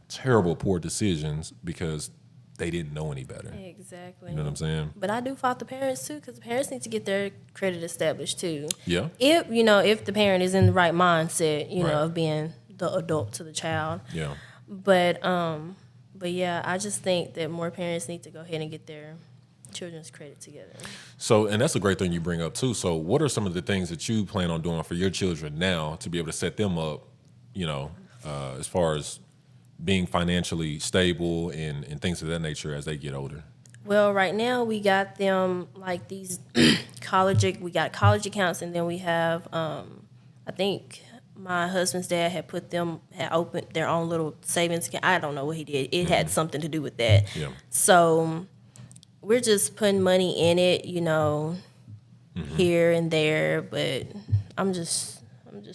terrible, poor decisions because they didn't know any better. Exactly. You know what I'm saying? But I do fault the parents too, because the parents need to get their credit established too. Yeah. If the parent is in the right mindset, Right. of being the adult to the child. Yeah. But yeah, I just think that more parents need to go ahead and get their children's credit together. So, and that's a great thing you bring up too. So what are some of the things that you plan on doing for your children now to be able to set them up, as far as being financially stable and things of that nature as they get older? Well, right now we got them like these we got college accounts, and then we have I think my husband's dad had opened their own little savings account. I don't know what he did. It had something to do with that. Yeah. So we're just putting money in it, here and there, but I'm just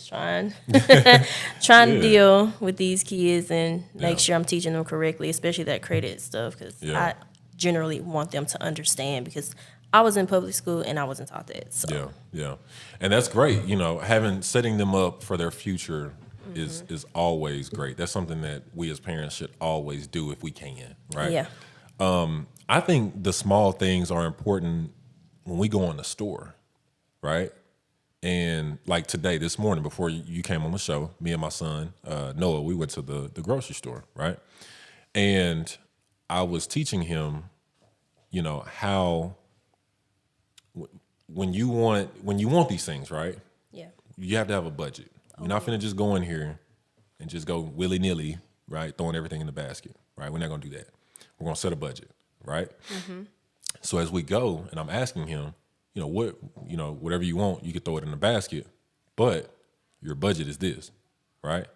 trying to deal with these kids and make sure I'm teaching them correctly, especially that credit stuff, because I generally want them to understand, because I was in public school and I wasn't taught that. So. Yeah. And that's great. Setting them up for their future is always great. That's something that we as parents should always do if we can, right? Yeah. I think the small things are important when we go in the store, right? And like today, this morning, before you came on the show, me and my son, Noah, we went to the grocery store, right? And I was teaching him, how when you want these things, right? Yeah. You have to have a budget. You're not finna just go in here and just go willy-nilly, right? Throwing everything in the basket, right? We're not gonna do that. We're gonna set a budget, right? So as we go, and I'm asking him, whatever you want, you could throw it in the basket, but your budget is this, right?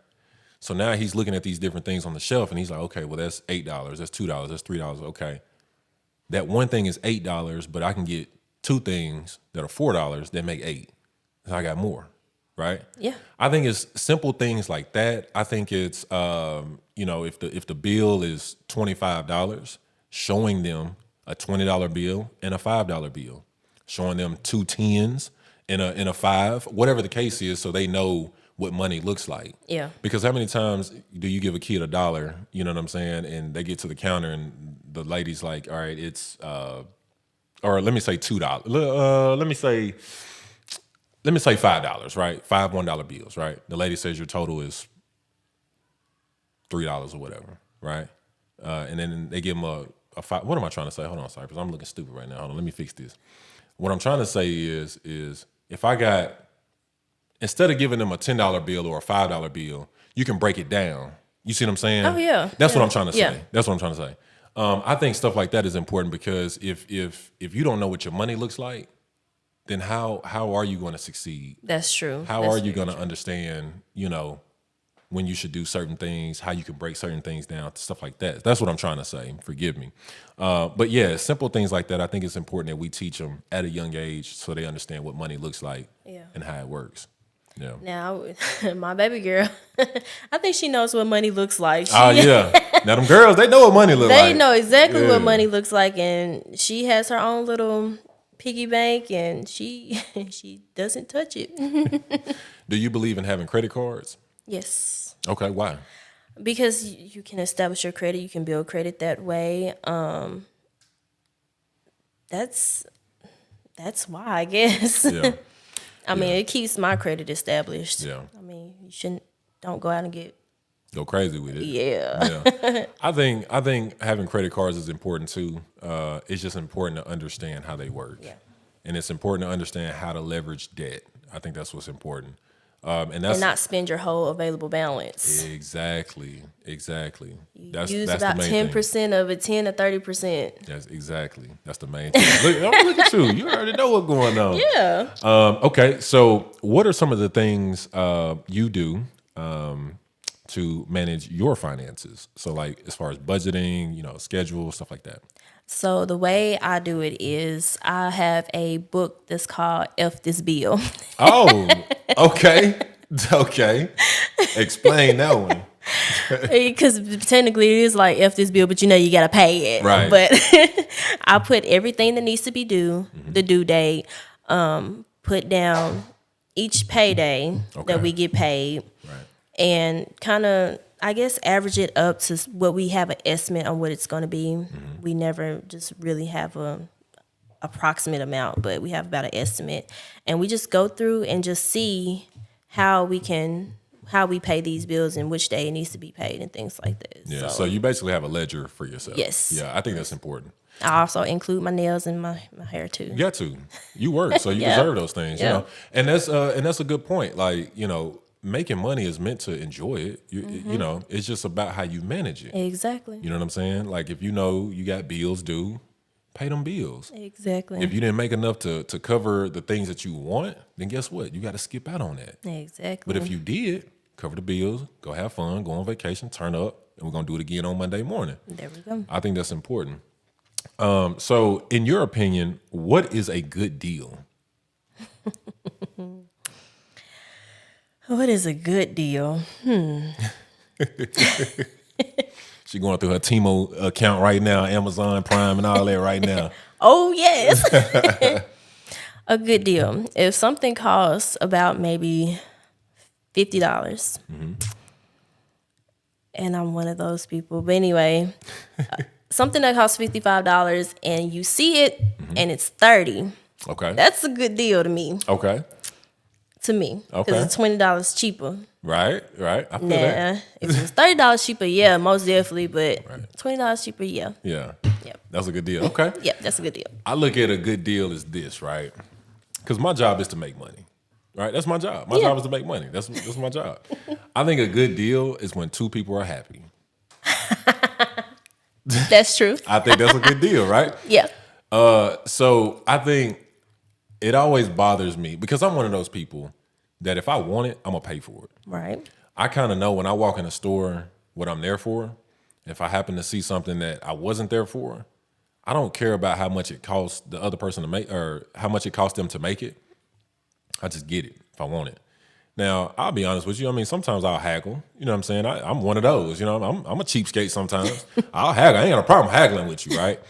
So now he's looking at these different things on the shelf, and he's like, okay, well, that's $8, that's $2, that's $3, okay. That one thing is $8, but I can get two things that are $4 that make $8. And I got more, right? Yeah. I think it's simple things like that. I think it's, if the bill is $25, showing them a $20 bill and a $5 bill, showing them two tens and a five, whatever the case is, so they know what money looks like. Yeah. Because how many times do you give a kid $1, you know what I'm saying, and they get to the counter and the lady's like, all right, it's or let me say $2. Let me say $5, right? 5 $1 bills, right? The lady says your total is $3 or whatever, right? And then they give them a five. What am I trying to say? Hold on, sorry, because I'm looking stupid right now. Hold on, let me fix this. What I'm trying to say is if I got, instead of giving them a $10 bill or a $5 bill, you can break it down. You see what I'm saying? Oh, yeah. That's Yeah. what I'm trying to say. Yeah. That's what I'm trying to say. I think stuff like that is important, because if you don't know what your money looks like, then how are you going to succeed? That's true. How That's are you very going to true. understand, when you should do certain things, how you can break certain things down, stuff like that. That's what I'm trying to say. Forgive me. But yeah, simple things like that, I think it's important that we teach them at a young age so they understand what money looks like and how it works. Yeah. Now, my baby girl, I think she knows what money looks like. Yeah. Now them girls, they know what money looks like. They know exactly Yeah. what money looks like, and she has her own little piggy bank, and she doesn't touch it. Do you believe in having credit cards? Yes, Okay, why? because you can establish your credit, you can build credit that way. That's that's why, I guess. Yeah. I mean, it keeps my credit established. Yeah. I mean, don't go out and get, Go crazy with it. yeah. Yeah. I think having credit cards is important too. It's just important to understand how they work. Yeah. And it's important to understand how to leverage debt. I think that's what's important. And that's And not spend your whole available balance. exactly. That's Use the about main 10% thing. of it, 10 or 30%. That's the main thing. Look at you. You already know what's going on. Yeah. Okay, so what are some of the things you do to manage your finances? So, like as far as budgeting, schedule, stuff like that. So the way I do it is I have a book that's called F This Bill. Oh, okay, okay. Explain that one. Because technically it is like F this bill, but you got to pay it. Right. But I put everything that needs to be due, the due date, put down each payday that we get paid, Right. and kind of, I guess, average it up to what we have an estimate on what it's going to be. We never just really have a approximate amount, but we have about an estimate, and we just go through and just see how we pay these bills and which day it needs to be paid and things like that. Yeah. So you basically have a ledger for yourself. Yes. Yeah, I think that's important. I also include my nails and my hair too. You got to. You work, so you Yeah. deserve those things. Yeah. And that's a good point. Like making money is meant to enjoy it. It's just about how you manage it. Exactly. You know what I'm saying? Like if you know you got bills due, pay them bills. Exactly. If you didn't make enough to cover the things that you want, then guess what? You got to skip out on that. Exactly. But if you did, cover the bills, go have fun, go on vacation, turn up, and we're going to do it again on Monday morning. There we go. I think that's important. So in your opinion, what is a good deal? What is a good deal? She going through her Timo account right now, Amazon Prime and all that right now. Oh, yes. A good deal. If something costs about maybe $50, dollars and I'm one of those people. But anyway, something that costs $55 and you see it and it's $30, Okay. that's a good deal to me. Okay. Because Okay. it's $20 cheaper. Right. I feel Nah, that. if it was $30 cheaper, yeah, most definitely. But Right. $20 cheaper, yeah. Yeah. Yep. That's a good deal. Okay. Yep, that's a good deal. I look at a good deal as this, right? Because my job is to make money, right? That's my job. My job is to make money. That's my job. I think a good deal is when two people are happy. That's true. I think that's a good deal, right? Yeah. So I think it always bothers me because I'm one of those people that if I want it, I'm gonna pay for it. Right. I kind of know when I walk in a store what I'm there for. If I happen to see something that I wasn't there for, I don't care about how much it costs the other person to make or how much it costs them to make it. I just get it if I want it. Now, I'll be honest with you. I mean, sometimes I'll haggle. You know what I'm saying? I'm one of those. I'm a cheapskate sometimes. I'll haggle. I ain't got a problem haggling with you, right?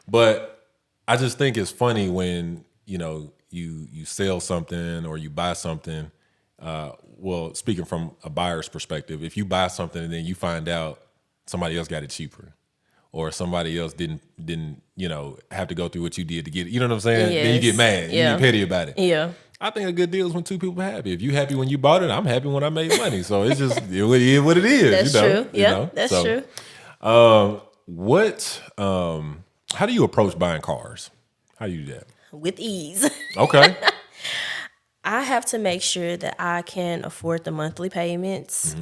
But I just think it's funny when, you sell something or you buy something. Well, speaking from a buyer's perspective, if you buy something and then you find out somebody else got it cheaper or somebody else didn't have to go through what you did to get it. You know what I'm saying? Then you Yes. get mad. Yeah. You get petty about it. Yeah. I think a good deal is when two people are happy. If you happy when you bought it, I'm happy when I made money. So it's just it is what it is. That's true. Yeah, that's true. How do you approach buying cars? How do you do that? With ease. Okay. I have to make sure that I can afford the monthly payments.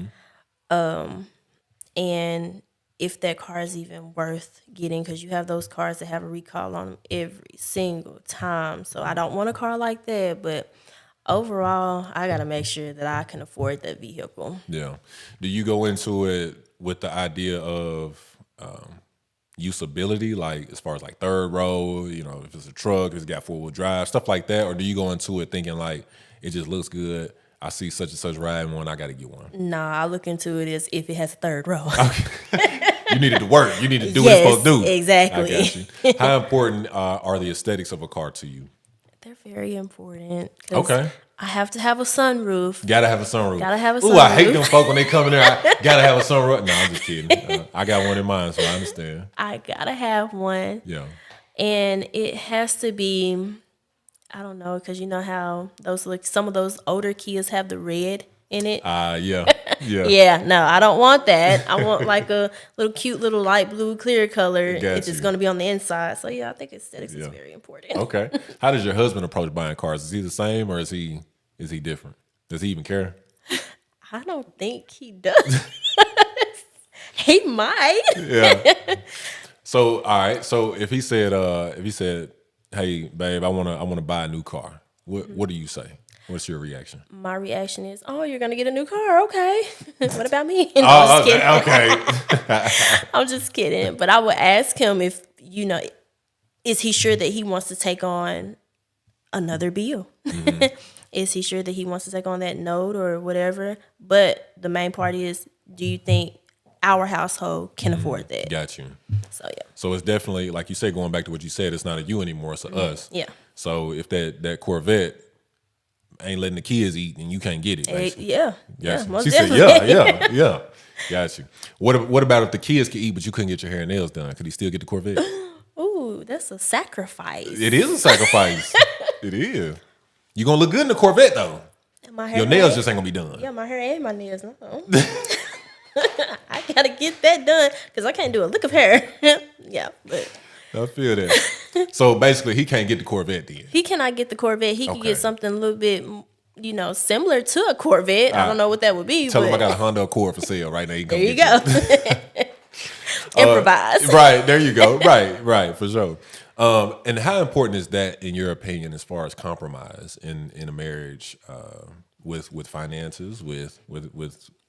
And if that car is even worth getting, because you have those cars that have a recall on them every single time. So I don't want a car like that, but overall, I got to make sure that I can afford that vehicle. Yeah. Do you go into it with the idea of usability, like as far as like third row, if it's a truck, if it's got 4-wheel drive, stuff like that? Or do you go into it thinking like, it just looks good, I see such and such riding one, I got to get one? Nah, I look into it as if it has a third row. You needed to work. You need to do what it's supposed to do. Exactly. I got you. How important are the aesthetics of a car to you? They're very important. 'Cause Okay. I have to have a sunroof. Gotta have a sunroof. Gotta have a Ooh, I hate sunroof. them folk when they come in there. I gotta have a sunroof. No, I'm just kidding. I got one in mind, so I understand. I gotta have one. Yeah. And it has to be, I don't know, because you know how those like some of those older kids have the red in it. Yeah. Yeah. Yeah, no, I don't want that. I want like a little cute little light blue clear color if it's you. going to be on the inside. So yeah, I think aesthetics is Yeah. very important. Okay. How does your husband approach buying cars? Is he the same or is he different? Does he even care? I don't think he does. He might. Yeah. So all right. So if he said, "Hey, babe, I wanna buy a new car," what do you say? What's your reaction? My reaction is, "Oh, you're gonna get a new car, okay? What about me?" No, I'm just kidding. Okay. I'm just kidding. But I would ask him if is he sure that he wants to take on another bill? Is he sure that he wants to take on that note or whatever? But the main part is, do you think our household can afford that? Got you. So yeah. So it's definitely like you say, going back to what you said, it's not a you anymore, it's a us. Yeah. So if that Corvette ain't letting the kids eat, and you can't get it. Basically. Yeah. Gotcha. Most She definitely. said, yeah. Got you. What about if the kids can eat, but you couldn't get your hair and nails done? Could he still get the Corvette? Ooh, that's a sacrifice. It is a sacrifice. It is. You gonna look good in the Corvette though. My hair Your nails and- just ain't gonna be done. Yeah, my hair and my nails. No. I gotta get that done because I can't do a lick of hair. Yeah, but I feel that. So basically, he can't get the Corvette then. he cannot get the Corvette. He can Okay. get something a little bit, similar to a Corvette. I don't know what that would be. Tell but him I got a Honda Accord for sale right now. He there come you get go. Improvise. Right, there you go. Right, for sure. And how important is that, in your opinion, as far as compromise in a marriage, with finances, with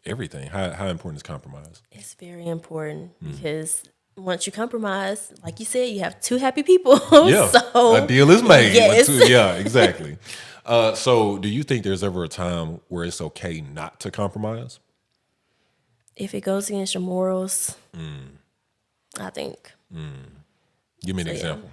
everything? How important is compromise? It's very important because once you compromise, like you said, you have two happy people. Yeah, So a deal is made. Yes. Yeah, exactly. So do you think there's ever a time where it's okay not to compromise? If it goes against your morals, I think. Give me an So, yeah. example.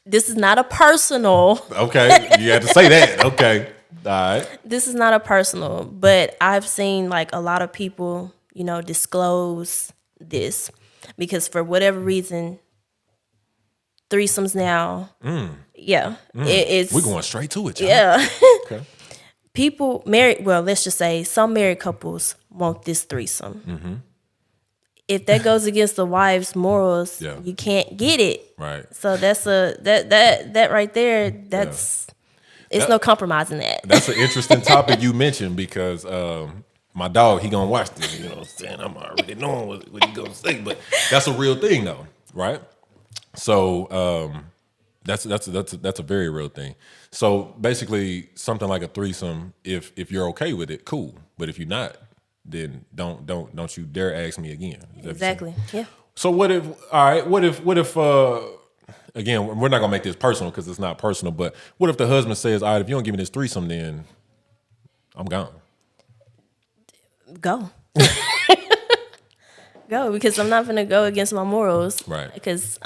This is not a personal. Okay, you had to say that. Okay, all right. This is not a personal, but I've seen like a lot of people, disclose this because for whatever reason, threesomes now. Yeah, it's We're going straight to it, y'all. yeah. Okay. People married. Well, let's just say some married couples want this threesome. If that goes against the wife's morals, Yeah. you can't get it. Right. So that's that right there. It's no compromising that. That's an interesting topic you mentioned because my dog, he gonna watch this. You know what I'm saying? I'm already knowing what he gonna say, but that's a real thing though, right? So that's a very real thing. So basically, something like a threesome, if you're okay with it, cool. But if you're not, then don't you dare ask me again. Is that what you're saying? Exactly. Yeah. So what if? All right. What if? Again, we're not gonna make this personal because it's not personal. But what if the husband says, "All right, if you don't give me this threesome, then I'm gone." Go. Go, because I'm not gonna go against my morals. Right. Because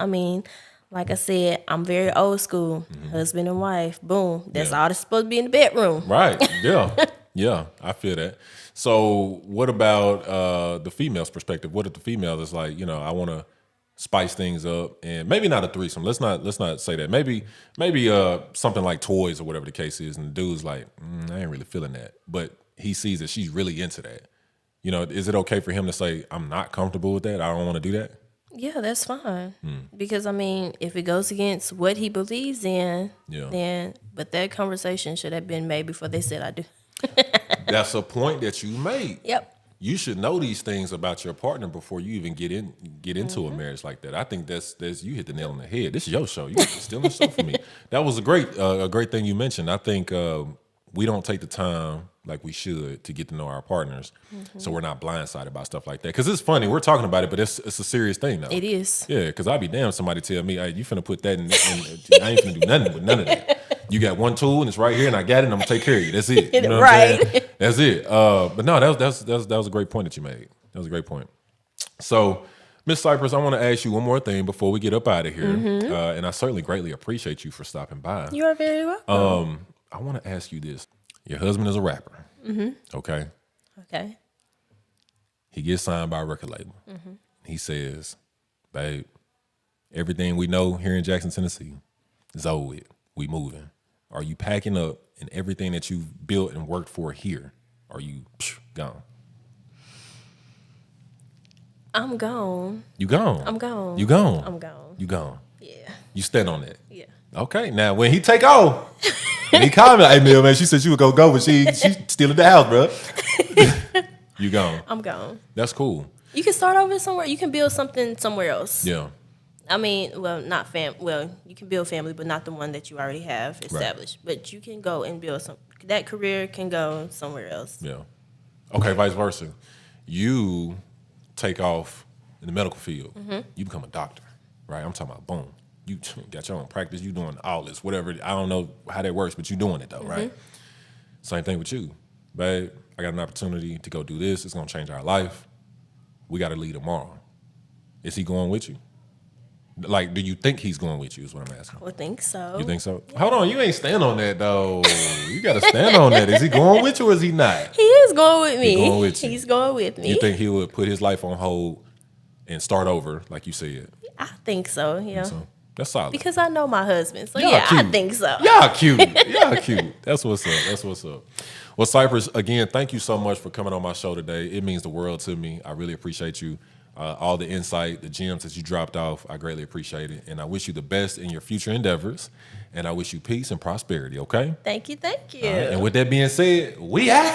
like I said, I'm very old school. Husband and wife. Boom. That's Yeah. all that's supposed to be in the bedroom. Right. Yeah. Yeah. I feel that. So what about the female's perspective? What if the female is like, I want to spice things up, and maybe not a threesome. Let's not say that. Maybe something like toys or whatever the case is, and the dude's like, I ain't really feeling that, but he sees that she's really into that. Is it okay for him to say, I'm not comfortable with that? I don't want to do that. Yeah, that's fine. Because if it goes against what he believes in, Yeah. but that conversation should have been made before they said I do. That's a point that you made. Yep. You should know these things about your partner before you even get into a marriage like that. I think that's you hit the nail on the head. This is your show. You stealing the show from me. That was a great thing you mentioned. I think we don't take the time like we should to get to know our partners, so we're not blindsided about stuff like that. Because it's funny, we're talking about it, but it's a serious thing now. It is. Yeah, because I'd be damned if somebody tell me, hey, you finna put that in, I ain't finna do nothing with none of that. You got one tool and it's right here and I got it and I'm gonna take care of you. That's it. You know what I'm saying? That's it. But no, that was a great point that you made. That was a great point. So, Miss Cypress, I want to ask you one more thing before we get up out of here. And I certainly greatly appreciate you for stopping by. You are very welcome. I want to ask you this. Your husband is a rapper. Okay. Okay. He gets signed by a record label. He says, Babe, everything we know here in Jackson, Tennessee is over with. We moving. Are you packing up and everything that you've built and worked for here? Are you gone? I'm gone. You gone. I'm gone. You gone. I'm gone. You gone. Yeah. You stand on that. Yeah. Okay. Now when he take off, and he called me, hey Mill, man, she said she would go, but she's still in the house, bro. You gone. I'm gone. That's cool. You can start over somewhere. You can build something somewhere else. Yeah. I mean, well, not Well, you can build family, but not the one that you already have established. Right. But you can go and build that career can go somewhere else. Yeah. Okay, vice versa. You take off in the medical field. Mm-hmm. You become a doctor, right? I'm talking about boom. You got your own practice. You doing all this, whatever. I don't know how that works, but you doing it though, right? Same thing with you, babe. I got an opportunity to go do this. It's gonna change our life. We got to leave tomorrow. Is he going with you? Like, do you think he's going with you is what I'm asking. I would think so. You think so? Yeah. Hold on, you ain't stand on that, though. You got to stand on that. Is he going with you or is he not? He is going with me. He's going with you. He's going with me. You think he would put his life on hold and start over, like you said? I think so, yeah. So, that's solid. Because I know my husband, so Y'all yeah, cute. I think so. Y'all cute. Y'all cute. That's what's up. That's what's up. Well, Cypress, again, thank you so much for coming on my show today. It means the world to me. I really appreciate you. All the insight, the gems that you dropped off, I greatly appreciate it. And I wish you the best in your future endeavors. And I wish you peace and prosperity, okay? Thank you, thank you. And with that being said, we out.